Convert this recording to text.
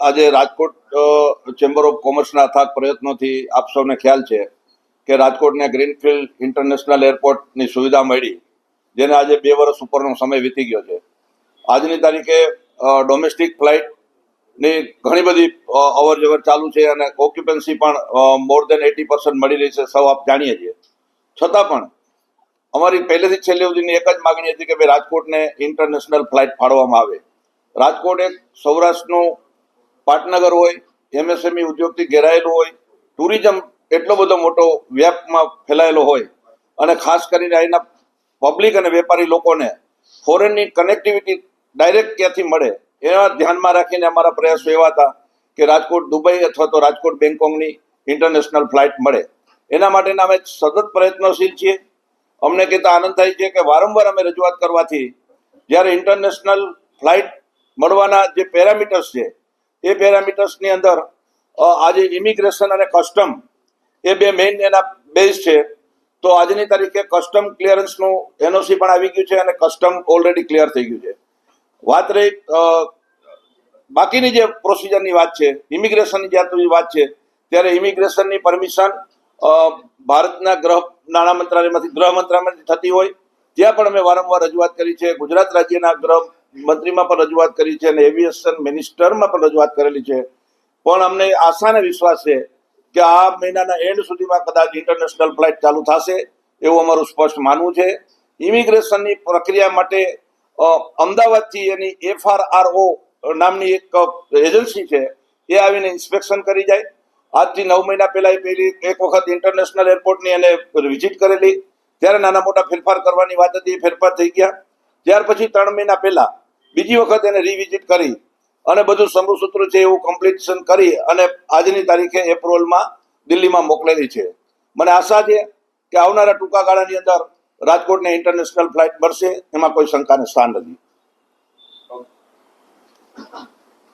આજે Rajkot chamber of કોમર્સના અથાગ પ્રયત્નોથી આપ સૌને ખ્યાલ છે કે રાજકોટને ગ્રીનફિલ્ડ ઇન્ટરનેશનલ એરપોર્ટની સુવિધા મળી, જેને આજે 2 વર્ષ ઉપરનો સમય વીતી ગયો છે. આજની તારીખે ડોમેસ્ટિક ફ્લાઇટની ઘણી બધી અવર જવર ચાલુ છે અને ઓક્યુપન્સી પણ મોર દેન 80% મળી રહી છે, સૌ આપ જાણીએ છીએ. છતાં પણ અમારી પહેલેથી છેલ્લે સુધીની એક જ માગણી હતી કે ભાઈ રાજકોટને ઇન્ટરનેશનલ ફ્લાઇટ ફાળવવામાં આવે. રાજકોટ એક સૌરાષ્ટ્રનું પાટનગર હોય, એમએસએમઈ ઉદ્યોગથી ઘેરાયેલું હોય, ટુરિઝમ એટલો બધો મોટો વ્યાપમાં ફેલાયેલો હોય અને ખાસ કરીને અહીંના પબ્લિક અને વેપારી લોકોને ફોરેનની કનેક્ટિવિટી ડાયરેક્ટ ક્યાંથી મળે એવા ધ્યાનમાં રાખીને અમારા પ્રયાસો એવા હતા કે રાજકોટ દુબઈ અથવા તો રાજકોટ બેંગકોકની ઇન્ટરનેશનલ ફ્લાઇટ મળે. એના માટેના અમે સતત પ્રયત્નશીલ છીએ. અમને કહેતા આનંદ થાય છે કે વારંવાર અમે રજૂઆત કરવાથી જ્યારે ઇન્ટરનેશનલ ફ્લાઇટ મળવાના જે પેરામીટર્સ છે એ પેરામીટર્સની અંદર આજે ઇમિગ્રેશન અને કસ્ટમ એ બે મેઇન એના બેઝ છે. તો આજની તારીખે કસ્ટમ ક્લિયરન્સનું એનઓસી પણ આવી ગયું છે અને કસ્ટમ ઓલરેડી ક્લિયર થઈ ગયું છે. વાત રહી બાકીની જે પ્રોસિજરની વાત છે, ઇમિગ્રેશનની જ્યાં સુધી વાત છે ત્યારે ઇમિગ્રેશનની પરમિશન ભારતના નાણાં મંત્રાલયમાંથી ગૃહ મંત્રાલયમાંથી થતી હોય ત્યાં પણ અમે વારંવાર રજૂઆત કરી છે. ગુજરાત રાજ્યના ગૃહ મંત્રીમાં પણ રજૂઆત કરી છે અને એવિએશન મિનિસ્ટરમાં પણ રજૂઆત કરેલી છે. પણ અમને આશા અને વિશ્વાસ છે કે આ મહિનાના એન્ડ સુધીમાં કદાચ ઇન્ટરનેશનલ ફ્લાઇટ ચાલુ થશે એવું અમારું સ્પષ્ટ માનવું છે. ઇમિગ્રેશનની પ્રક્રિયા માટે અમદાવાદથી એની FRRO નામની એક એજન્સી છે એ આવીને ઇન્સ્પેક્શન કરી જાય. આજથી 9 મહિના પહેલા એ પહેલી એક વખત ઇન્ટરનેશનલ એરપોર્ટની એને વિઝિટ કરેલી, ત્યારે નાના મોટા ફેરફાર કરવાની વાત હતી, એ ફેરફાર થઈ ગયા. ત્યાર પછી 3 મહિના પહેલા બીજી વખત એને રીવિઝિટ કરી અને બધું સમૂહસૂત્ર છે એવું કમ્પ્લીશન કરી અને આજની તારીખે એપ્રિલમાં દિલ્હીમાં મોકલેલી છે. મને આશા છે કે આવનારા ટૂંકા ગાળાની અંદર રાજકોટને ઇન્ટરનેશનલ ફ્લાઇટ મળશે, એમાં કોઈ શંકાને સ્થાન નથી.